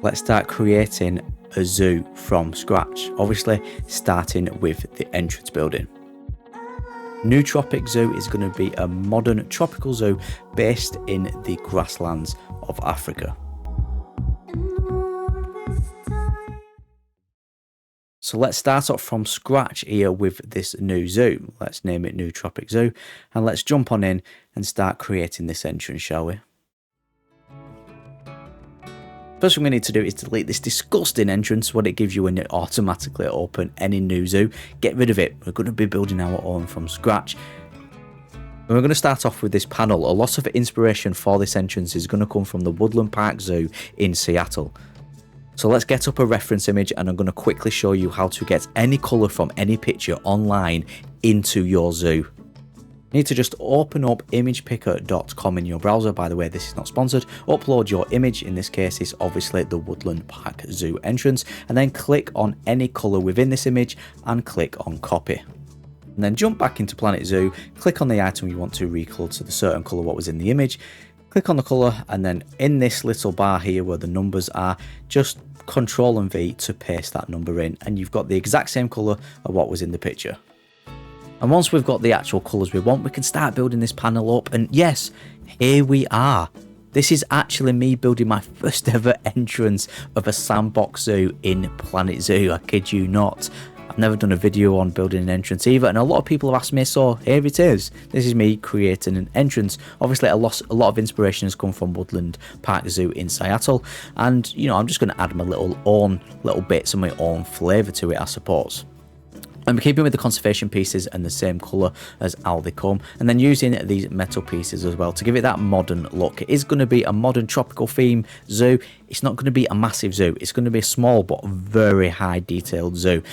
let's start creating a zoo from scratch, obviously starting with the entrance building. NewTropic Zoo is going to be a modern tropical zoo based in the grasslands of Africa. So let's start off from scratch here with this new zoo. Let's name it NewTropic Zoo, and let's jump on in and start creating this entrance, shall we? First thing we need to do is delete this disgusting entrance, what it gives you when you automatically open any new zoo. Get rid of it. We're going to be building our own from scratch. And we're going to start off with this panel. A lot of inspiration for this entrance is going to come from the Woodland Park Zoo in Seattle. So let's get up a reference image, and I'm going to quickly show you how to get any colour from any picture online into your zoo. You need to just open up imagepicker.com in your browser. By the way, this is not sponsored. Upload your image. In this case, it's obviously the Woodland Park Zoo entrance, and then click on any colour within this image and click on copy. And then jump back into Planet Zoo, click on the item you want to recolour to the certain colour what was in the image, click on the colour, and then in this little bar here where the numbers are, just Control and V to paste that number in, and you've got the exact same colour of what was in the picture. And once we've got the actual colours we want, we can start building this panel up. And yes, here we are. This is actually me building my first ever entrance of a sandbox zoo in Planet Zoo. I kid you not. I've never done a video on building an entrance either, and a lot of people have asked me, so here it is. This is me creating an entrance. Obviously, a lot of inspiration has come from Woodland Park Zoo in Seattle, and you know, I'm just going to add my own little bits and my own flavour to it, I suppose. I'm keeping with the conservation pieces and the same colour as how they come, and then using these metal pieces as well to give it that modern look. It is going to be a modern tropical theme zoo. It's not going to be a massive zoo. It's going to be a small but very high detailed zoo.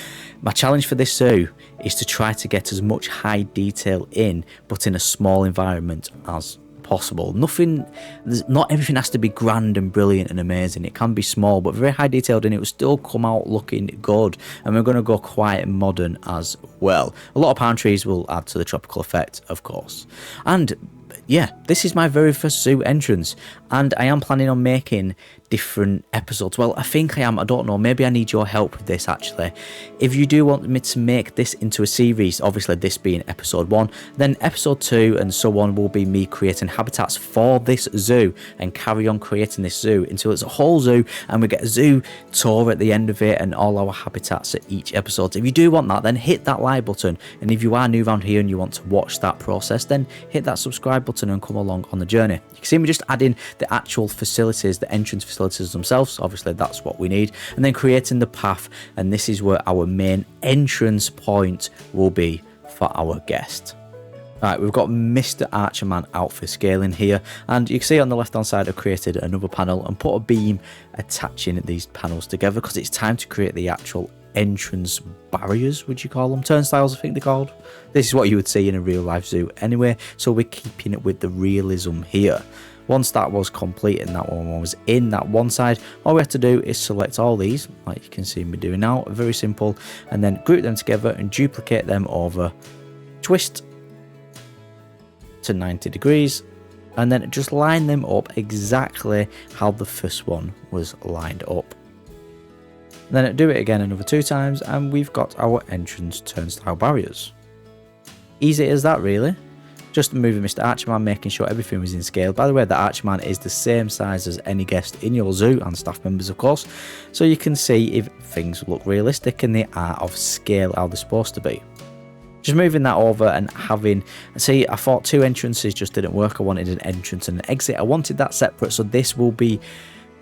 My challenge for this zoo is to try to get as much high detail in, but in a small environment as possible. Not everything has to be grand and brilliant and amazing. It can be small but very high detailed, and it will still come out looking good. And we're going to go quite modern as well. A lot of palm trees will add to the tropical effect, of course. And yeah, this is my very first zoo entrance, and I am planning on making different episodes. Well, I think I am. I don't know. Maybe I need your help with this, actually. If you do want me to make this into a series, obviously this being episode 1, then episode 2 and so on will be me creating habitats for this zoo and carry on creating this zoo until it's a whole zoo, and we get a zoo tour at the end of it and all our habitats at each episode. If you do want that, then hit that like button. And if you are new around here and you want to watch that process, then hit that subscribe button and come along on the journey. You can see me just adding the actual facilities, the entrance facilities themselves. Obviously that's what we need, and then creating the path, and this is where our main entrance point will be for our guest. Right, we've got Mr. Archerman out for scaling here, and you can see on the left hand side I've created another panel and put a beam attaching these panels together because it's time to create the actual entrance barriers, would you call them? Turnstiles, I think they're called. This is what you would see in a real life zoo anyway, so we're keeping it with the realism here. Once that was complete and that one was in that one side, all we have to do is select all these, like you can see me doing now, very simple, and then group them together and duplicate them over, twist to 90 degrees, and then just line them up exactly how the first one was lined up. Then do it again another 2 times, and we've got our entrance turnstile barriers. Easy as that, really. Just moving Mr. Archerman, making sure everything was in scale. By the way, the Archerman is the same size as any guest in your zoo, and staff members of course, so you can see if things look realistic and they are of scale how they're supposed to be. Just moving that over and having, see, I thought 2 entrances just didn't work. I wanted an entrance and an exit. I wanted that separate, so this will be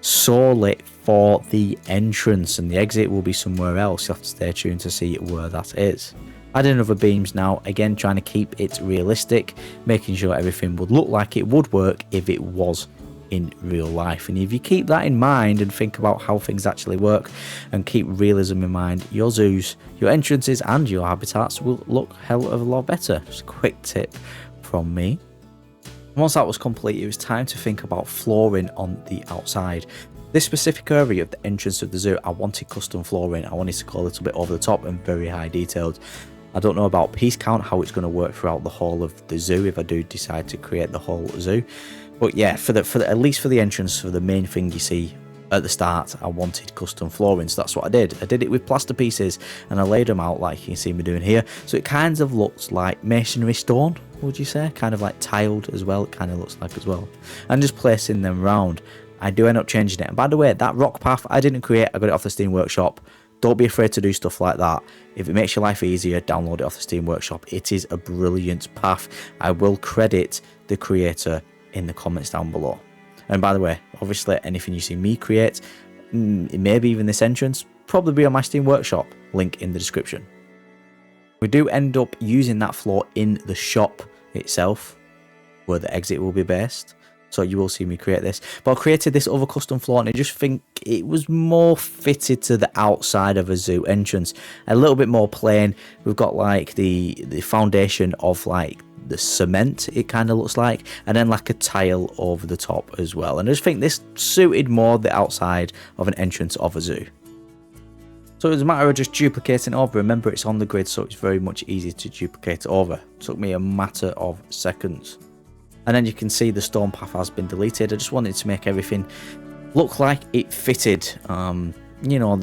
solely for the entrance, and the exit will be somewhere else. You have to stay tuned to see where that is. Adding other beams now, again trying to keep it realistic, making sure everything would look like it would work if it was in real life. And if you keep that in mind and think about how things actually work and keep realism in mind, your zoos, your entrances and your habitats will look hell of a lot better. Just a quick tip from me. Once that was complete, it was time to think about flooring on the outside. This specific area of the entrance of the zoo, I wanted custom flooring. I wanted to go a little bit over the top and very high detailed. I don't know about piece count, how it's going to work throughout the whole of the zoo if I do decide to create the whole zoo. But yeah, at least for the entrance, for the main thing you see at the start I wanted custom flooring, so that's what I did. I did it with plaster pieces and I laid them out like you can see me doing here, so it kind of looks like masonry stone, would you say, kind of like tiled as well, it kind of looks like as well, and just placing them around. I do end up changing it, and by the way, that rock path I didn't create, I got it off the Steam Workshop. Don't be afraid to do stuff like that. If it makes your life easier, download it off the Steam Workshop. It is a brilliant path. I will credit the creator in the comments down below. And by the way, obviously anything you see me create, maybe even this entrance, probably be on my Steam Workshop, link in the description. We do end up using that floor in the shop itself, where the exit will be based. So you will see me create this. But I created this other custom floor and I just think it was more fitted to the outside of a zoo entrance. A little bit more plain. We've got like the foundation of like the cement, it kind of looks like, and then like a tile over the top as well. And I just think this suited more the outside of an entrance of a zoo. So it's a matter of just duplicating it over. Remember, it's on the grid, so it's very much easy to duplicate it over. It took me a matter of seconds. And then you can see the stone path has been deleted. I just wanted to make everything look like it fitted. You know,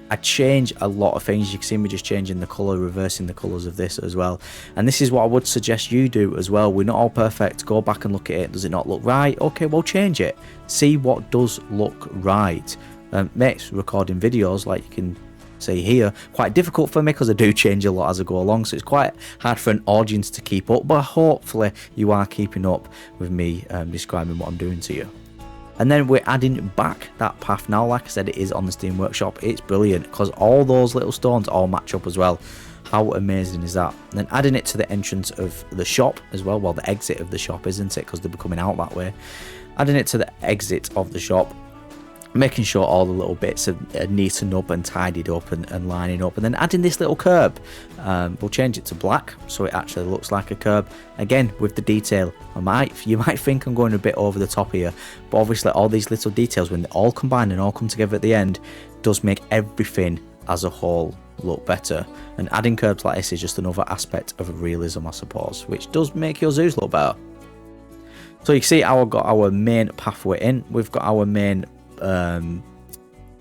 I change a lot of things. You can see me just changing the colour, reversing the colours of this as well. And this is what I would suggest you do as well. We're not all perfect. Go back and look at it. Does it not look right? Okay, well, change it. See what does look right. Makes recording videos, like you can see here, quite difficult for me because I do change a lot as I go along, so it's quite hard for an audience to keep up, but hopefully you are keeping up with me describing what I'm doing to you. And then we're adding back that path now. Like I said, it is on the Steam Workshop. It's brilliant because all those little stones all match up as well. How amazing is that? And then adding it to the entrance of the shop as well, well, the exit of the shop, isn't it, because they'll be coming out that way. Adding it to the exit of the shop, making sure all the little bits are neatened up and tidied up and lining up, and then adding this little curb. We'll change it to black so it actually looks like a curb. Again, with the detail, you might think I'm going a bit over the top here, but obviously all these little details, when they all combine and all come together at the end, does make everything as a whole look better. And adding curbs like this is just another aspect of realism, I suppose, which does make your zoos look better. So you can see we've got our main pathway in, we've got our main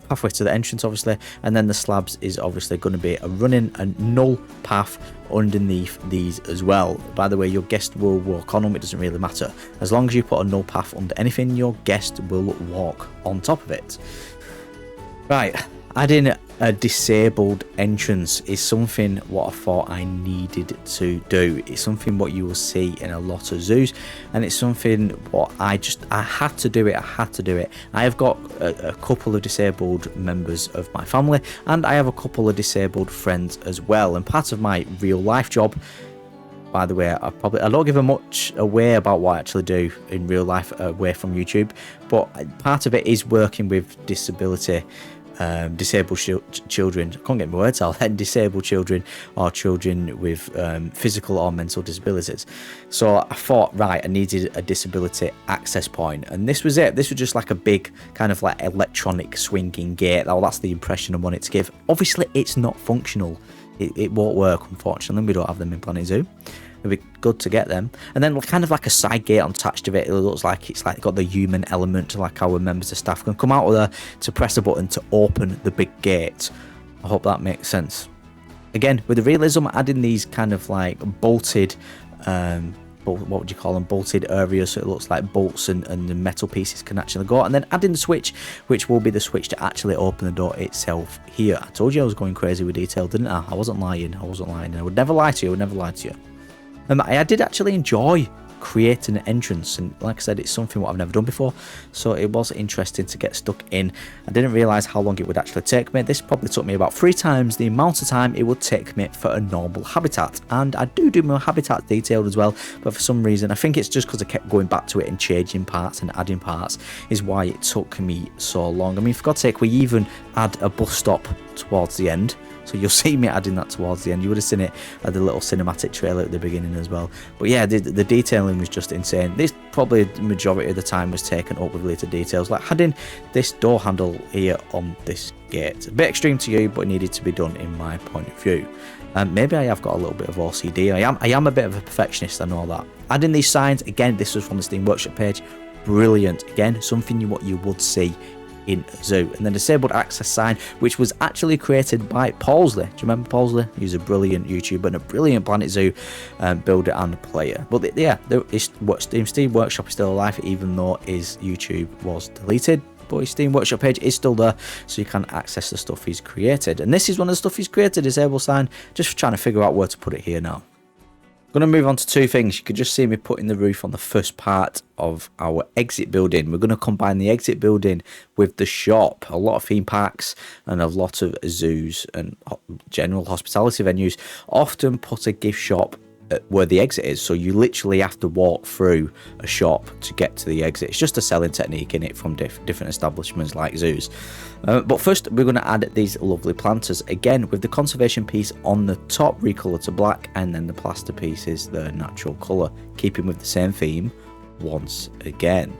pathway to the entrance, obviously, and then the slabs is obviously going to be a running and null path underneath these as well. By the way, your guest will walk on them, it doesn't really matter. As long as you put a null path under anything, your guest will walk on top of it. Right, adding a disabled entrance is something what I thought I needed to do. It's something what you will see in a lot of zoos, and it's something what I had to do it. I have got a couple of disabled members of my family, and I have a couple of disabled friends as well, and part of my real life job, by the way, I don't give much away about what I actually do in real life away from YouTube, but part of it is working with disabled children. I can't get my words out then. Disabled children or children with physical or mental disabilities. So I thought, right, I needed a disability access point, and this was it. This was just like a big kind of like electronic swinging gate. Oh, that's the impression I wanted to give. Obviously it's not functional. It won't work, unfortunately. We don't have them in Planet Zoo. It'd be good to get them. And then kind of like a side gate attached to it. It looks like it's like got the human element, like our members of staff can come out of there to press a button to open the big gate. I hope that makes sense. Again, with the realism, adding these kind of like bolted, what would you call them, bolted areas, so it looks like bolts and the metal pieces can actually go out, and then adding the switch, which will be the switch to actually open the door itself here. I told you I was going crazy with detail, didn't I? I wasn't lying. I would never lie to you. I did actually enjoy creating an entrance, and like I said, it's something what I've never done before, so it was interesting to get stuck in. I didn't realise how long it would actually take me. This probably took me about 3 times the amount of time it would take me for a normal habitat, and I do my habitat detailed as well, but for some reason, I think it's just because I kept going back to it and changing parts and adding parts is why it took me so long. I mean, for God's sake, we even add a bus stop towards the end. So you'll see me adding that towards the end. You would have seen it at the little cinematic trailer at the beginning as well. But yeah, the detailing was just insane. This probably the majority of the time was taken up with little details, like adding this door handle here on this gate. A bit extreme to you, but it needed to be done in my point of view. Maybe I have got a little bit of OCD. I am a bit of a perfectionist, I know that. Adding these signs, again, this was from the Steam Workshop page. Brilliant. Again, something what you would see in a zoo. And then disabled access sign, which was actually created by Paulsley. Do you remember Paulsley? He's a brilliant YouTuber and a brilliant Planet Zoo builder and player. But yeah, Steam Workshop is still alive, even though his YouTube was deleted. But his Steam Workshop page is still there, so you can access the stuff he's created. And this is one of the stuff he's created, disable sign. Just trying to figure out where to put it here now. I'm going to move on to two things. You could just see me putting the roof on the first part of our exit building. We're going to combine the exit building with the shop. A lot of theme parks and a lot of zoos and general hospitality venues often put a gift shop where the exit is, so you literally have to walk through a shop to get to the exit. It's just a selling technique in it from different establishments like zoos. But first we're going to add these lovely planters, again with the conservation piece on the top recolor to black, and then the plaster piece is the natural color, keeping with the same theme once again.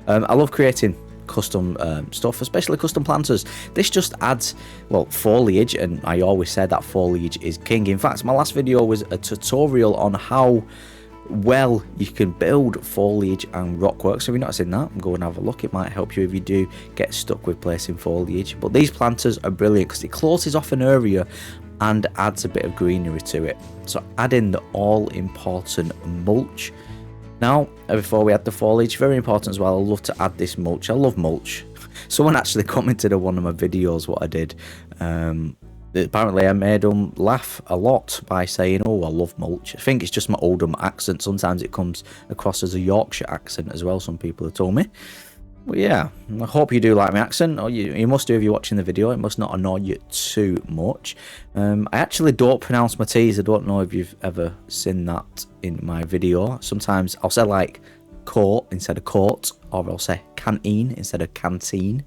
I love creating custom stuff, especially custom planters. This just adds, well, foliage, and I always said that foliage is king. In fact, my last video was a tutorial on how well you can build foliage and rockwork, so if you're not seen that, go and have a look. It might help you if you do get stuck with placing foliage. But these planters are brilliant because it closes off an area and adds a bit of greenery to it. So add in the all important mulch. Now, before we add the foliage, very important as well, I love to add this mulch. I love mulch. Someone actually commented on one of my videos what I did. Apparently I made them laugh a lot by saying, oh, I love mulch. I think it's just my Oldham accent. Sometimes it comes across as a Yorkshire accent as well, some people have told me. Well, yeah, I hope you do like my accent, or you must do if you're watching the video. It must not annoy you too much. I actually don't pronounce my T's. I don't know if you've ever seen that in my video. Sometimes I'll say like court instead of court, or I'll say canteen instead of canteen.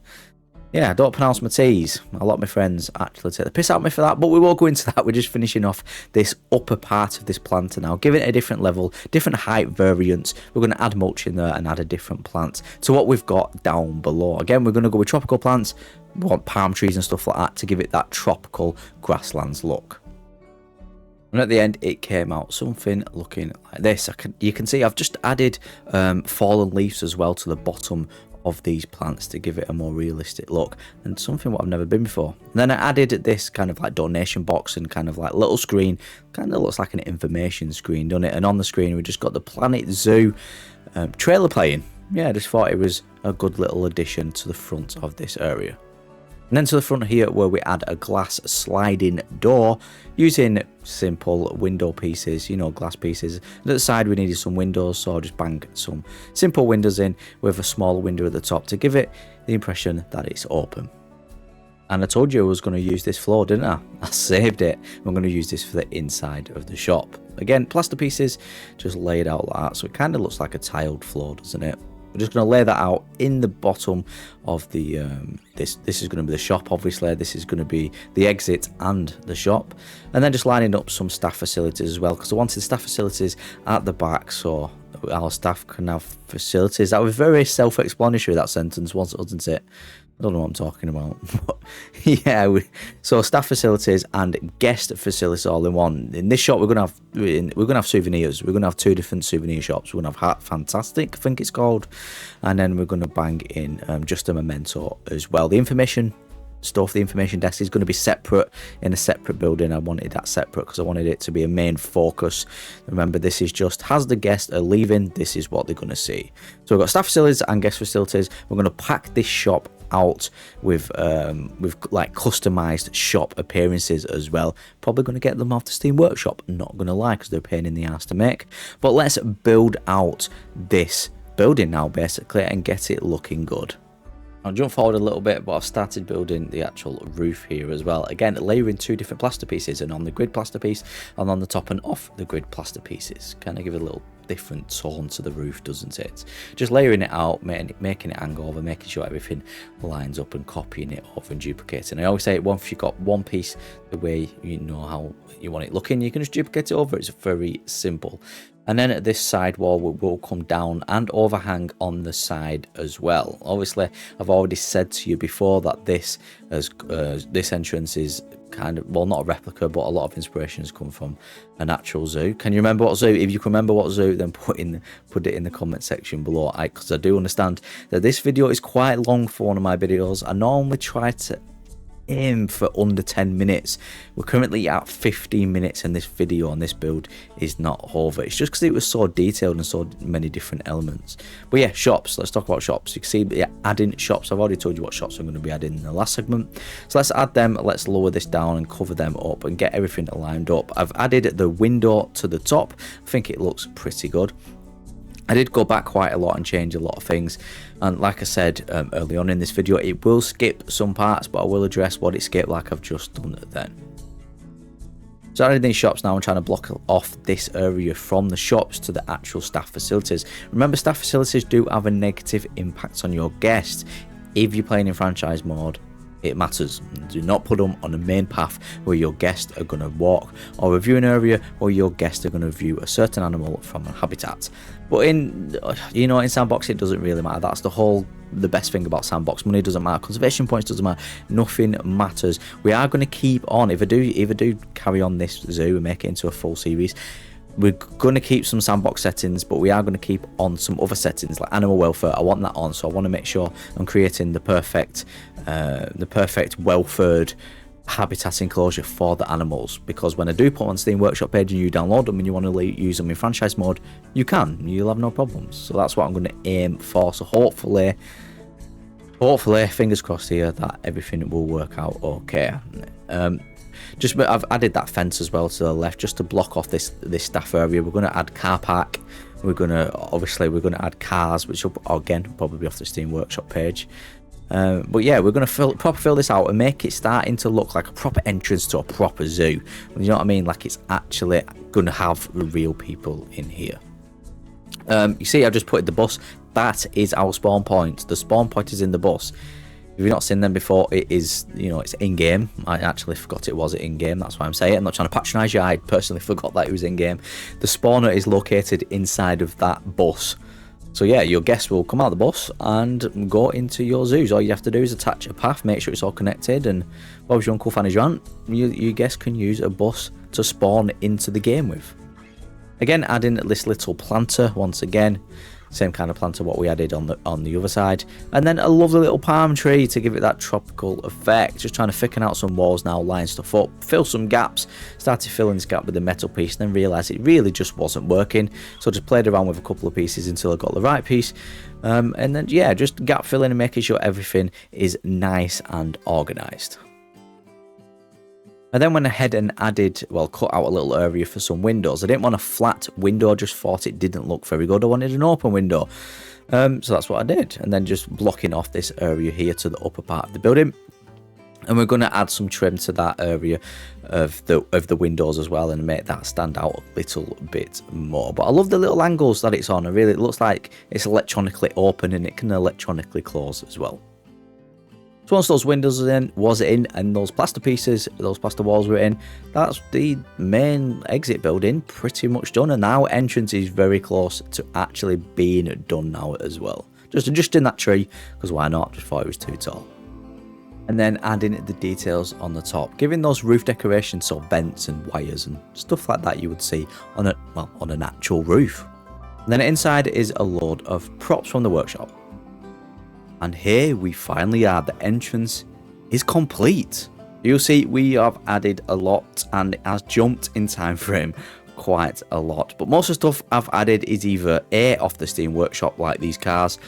Yeah, I don't pronounce my T's. A lot of my friends actually take the piss out of me for that, but we won't go into that. We're just finishing off this upper part of this planter now, giving it a different level, different height variants. We're going to add mulch in there and add a different plant to what we've got down below. Again, we're going to go with tropical plants. We want palm trees and stuff like that to give it that tropical grasslands look. And at the end, it came out something looking like this. You can see I've just added fallen leaves as well to the bottom of these plants to give it a more realistic look, and something what I've never been before. And then I added this kind of like donation box and kind of like little screen, kind of looks like an information screen, doesn't it? And on the screen we just got the Planet Zoo trailer playing. Yeah, I just thought it was a good little addition to the front of this area. And then to the front here where we add a glass sliding door using simple window pieces, you know, glass pieces. And at the side we needed some windows, so I'll just bang some simple windows in with a smaller window at the top to give it the impression that it's open. And I told you I was going to use this floor, didn't I? I saved it. I'm going to use this for the inside of the shop. Again, plaster pieces just laid out like that, so it kind of looks like a tiled floor, doesn't it? We're just going to lay that out in the bottom of the this is going to be the shop, obviously. This is going to be the exit and the shop, and then just lining up some staff facilities as well, because I wanted staff facilities at the back so our staff can have facilities. That was very self-explanatory, that sentence, wasn't it? I don't know what I'm talking about. But yeah, so staff facilities and guest facilities all in one. In this shop, we're gonna have souvenirs. We're gonna have two different souvenir shops. We're gonna have Heart Fantastic, I think it's called, and then we're gonna bang in just a memento as well. The information stuff, the information desk, is going to be separate in a separate building. I wanted that separate because I wanted it to be a main focus. Remember, this is just as the guests are leaving, this is what they're going to see. So we've got staff facilities and guest facilities. We're going to pack this shop out with like customized shop appearances as well. Probably going to get them off the Steam Workshop, not going to lie, because they're a pain in the ass to make. But let's build out this building now basically and get it looking good. I'll jump forward a little bit, but I've started building the actual roof here as well. Again, layering two different plaster pieces, and on the grid plaster piece and on the top and off the grid plaster pieces. Kind of give it a little different tone to the roof, doesn't it? Just layering it out, making it hang over, making sure everything lines up and copying it over and duplicating. I always say once you've got one piece the way you know how you want it looking, you can just duplicate it over. It's very simple. And then at this side wall, we will come down and overhang on the side as well. Obviously, I've already said to you before that this entrance is kind of, well, not a replica, but a lot of inspirations come from an actual zoo. Can you remember what zoo? If you can remember what zoo, then put it in the comment section below, because I do understand that this video is quite long for one of my videos. I normally try to aim for under 10 minutes. We're currently at 15 minutes and this video on this build is not over. It's just because it was so detailed and so many different elements. But yeah, shops, let's talk about shops. You can see, yeah, adding shops. I've already told you what shops I'm going to be adding in the last segment, so let's add them. Let's lower this down and cover them up and get everything lined up. I've added the window to the top. I think it looks pretty good. I did go back quite a lot and change a lot of things, and like I said early on in this video, it will skip some parts, but I will address what it skipped like I've just done then. So adding these shops now, I'm trying to block off this area from the shops to the actual staff facilities. Remember, staff facilities do have a negative impact on your guests. If you're playing in franchise mode, it matters. Do not put them on the main path where your guests are going to walk, or review an area where your guests are going to view a certain animal from a habitat. But in sandbox, it doesn't really matter. That's the best thing about sandbox. Money doesn't matter, conservation points doesn't matter, nothing matters. We are going to keep on, if I do carry on this zoo and make it into a full series, we're going to keep some sandbox settings, but we are going to keep on some other settings like animal welfare. I want that on, so I want to make sure I'm creating the perfect welfared habitat enclosure for the animals, because when I do put on Steam Workshop page and you download them and you want to use them in franchise mode, you'll have no problems. So that's what I'm going to aim for. So hopefully, fingers crossed here, that everything will work out okay. I've added that fence as well to the left, just to block off this staff area. We're going to add car park. We're going to add cars, which will again probably be off the Steam Workshop page. But yeah, we're going to proper fill this out and make it starting to look like a proper entrance to a proper zoo. You know what I mean? Like it's actually going to have real people in here. You see, I've just put the bus. That is our spawn point. The spawn point is in the bus. If you've not seen them before, it is, it's in-game. I actually forgot it was in-game. That's why I'm saying it. I'm not trying to patronise you. I personally forgot that it was in-game. The spawner is located inside of that bus. So yeah, your guests will come out of the bus and go into your zoos. All you have to do is attach a path, make sure it's all connected, and Bob's your Uncle Fanny's Rant, your guests can use a bus to spawn into the game with. Again, adding this little planter once again. Same kind of planter what we added on the other side, and then a lovely little palm tree to give it that tropical effect. Just trying to thicken out some walls now, line stuff up, fill some gaps. Started filling this gap with the metal piece, then realised it really just wasn't working, so just played around with a couple of pieces until I got the right piece, and then yeah, just gap filling and making sure everything is nice and organised. I then went ahead and cut out a little area for some windows. I didn't want a flat window, just thought it didn't look very good. I wanted an open window. So that's what I did. And then just blocking off this area here to the upper part of the building. And we're going to add some trim to that area of the windows as well and make that stand out a little bit more. But I love the little angles that it's on. It looks like it's electronically open and it can electronically close as well. So once those windows was in and those plaster pieces, those plaster walls were in, that's the main exit building pretty much done. And our entrance is very close to actually being done now as well. Just in that tree, because why not? Just thought it was too tall. And then adding the details on the top, giving those roof decorations, so vents and wires and stuff like that you would see on an actual roof. And then inside is a load of props from the workshop. And here we finally are. The entrance is complete. You'll see we have added a lot and it has jumped in time frame quite a lot. But most of the stuff I've added is either A, off the Steam Workshop like these cars,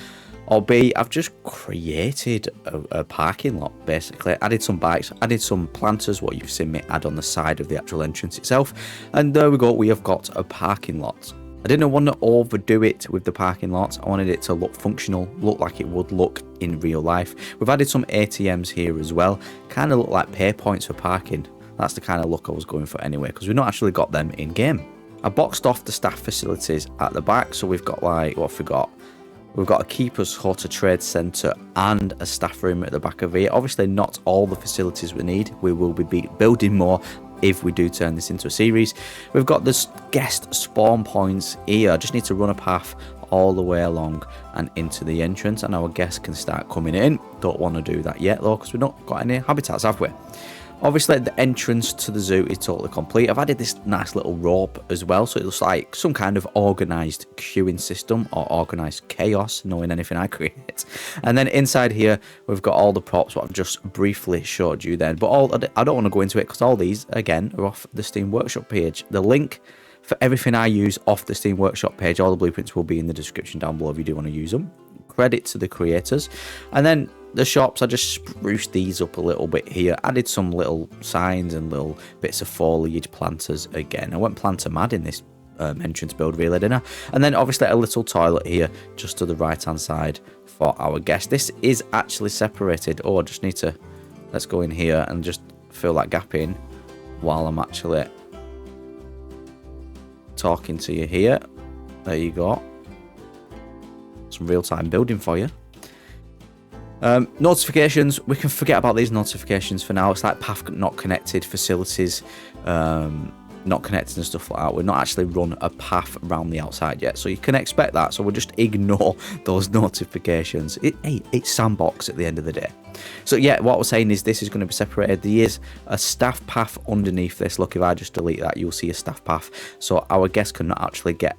or B, I've just created a parking lot basically. Added some bikes, added some planters, what you've seen me add on the side of the actual entrance itself. And there we go, we have got a parking lot. I didn't want to overdo it with the parking lot. I wanted it to look functional, look like it would look in real life. We've added some ATMs here as well. Kind of look like pay points for parking. That's the kind of look I was going for anyway, because we've not actually got them in game. I boxed off the staff facilities at the back, so we've got we've got a keeper's hut, a trade centre and a staff room at the back of here. Obviously not all the facilities we need. We will be building more if we do turn this into a series. We've got this guest spawn points here. I just need to run a path all the way along and into the entrance, and our guests can start coming in. Don't want to do that yet though, because we've not got any habitats, have we? Obviously the entrance to the zoo is totally complete. I've added this nice little rope as well, so it looks like some kind of organised queuing system or organised chaos, knowing anything I create. And then inside here we've got all the props what I've just briefly showed you then, but I don't want to go into it because all these again are off the Steam Workshop page. The link for everything I use off the Steam Workshop page, all the blueprints will be in the description down below if you do want to use them. Credit to the creators. And then the shops, I just spruced these up a little bit here, added some little signs and little bits of foliage planters again. I went planter mad in this entrance build really, didn't I? And then obviously a little toilet here just to the right hand side for our guest. This is actually separated. I just need to, let's go in here and just fill that gap in while I'm actually talking to you here. There you go. Some real-time building for you. Notifications, we can forget about these notifications for now. It's like path not connected, facilities not connected and stuff like that. We've not actually run a path around the outside yet, so you can expect that. So we'll just ignore those notifications. It's sandbox at the end of the day. So yeah, what I was saying is this is going to be separated. There is a staff path underneath this. Look, if I just delete that, you'll see a staff path, so our guests cannot actually get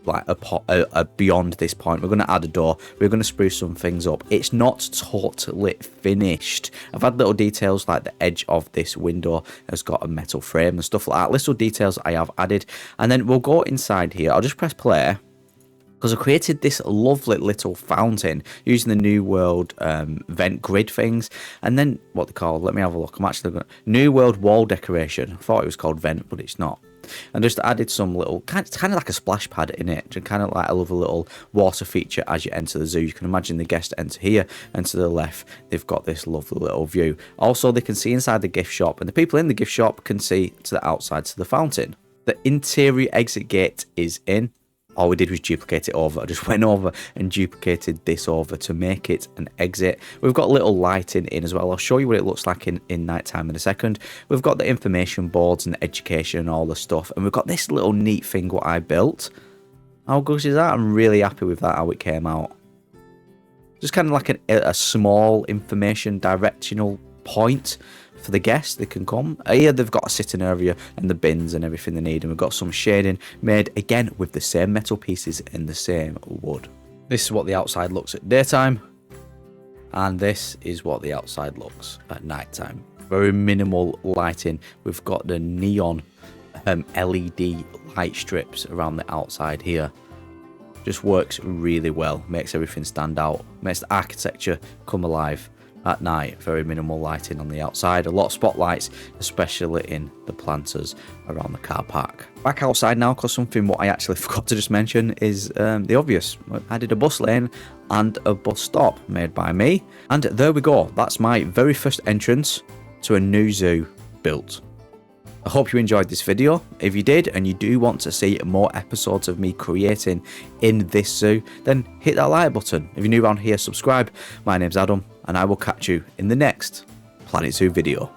like a beyond this point. We're going to add a door. We're going to spruce some things up. It's not totally finished. I've had little details like the edge of this window has got a metal frame and stuff like that. Little details I have added. And then we'll go inside here. I'll just press play because I created this lovely little fountain using the New World vent grid things. And then what they call, let me have a look. I'm actually going New World wall decoration. I thought it was called vent, but it's not. And just added some little, it's kind of like a splash pad in it, and kind of like a lovely little water feature as you enter the zoo. You can imagine the guests enter here, and to the left they've got this lovely little view. Also they can see inside the gift shop, and the people in the gift shop can see to the outside to the fountain. The interior exit gate is in. All we did was duplicate it over. I just went over and duplicated this over to make it an exit. We've got little lighting in as well. I'll show you what it looks like in nighttime in a second. We've got the information boards and the education and all the stuff. And we've got this little neat thing what I built. How good is that? I'm really happy with that, how it came out. Just kind of like a small information directional point for the guests. They can come here. They've got a sitting area and the bins and everything they need, and we've got some shading made again with the same metal pieces and the same wood. This is what the outside looks at daytime, and this is what the outside looks at nighttime. Very minimal lighting. We've got the neon LED light strips around the outside here. Just works really well, makes everything stand out, makes the architecture come alive. At night, very minimal lighting on the outside, a lot of spotlights, especially in the planters around the car park. Back outside now, because something what I actually forgot to just mention is the obvious. I did a bus lane and a bus stop made by me, and there we go. That's my very first entrance to a new zoo built. I hope you enjoyed this video. If you did and you do want to see more episodes of me creating in this zoo, then hit that like button. If you're new around here, subscribe. My name's Adam, and I will catch you in the next Planet Zoo video.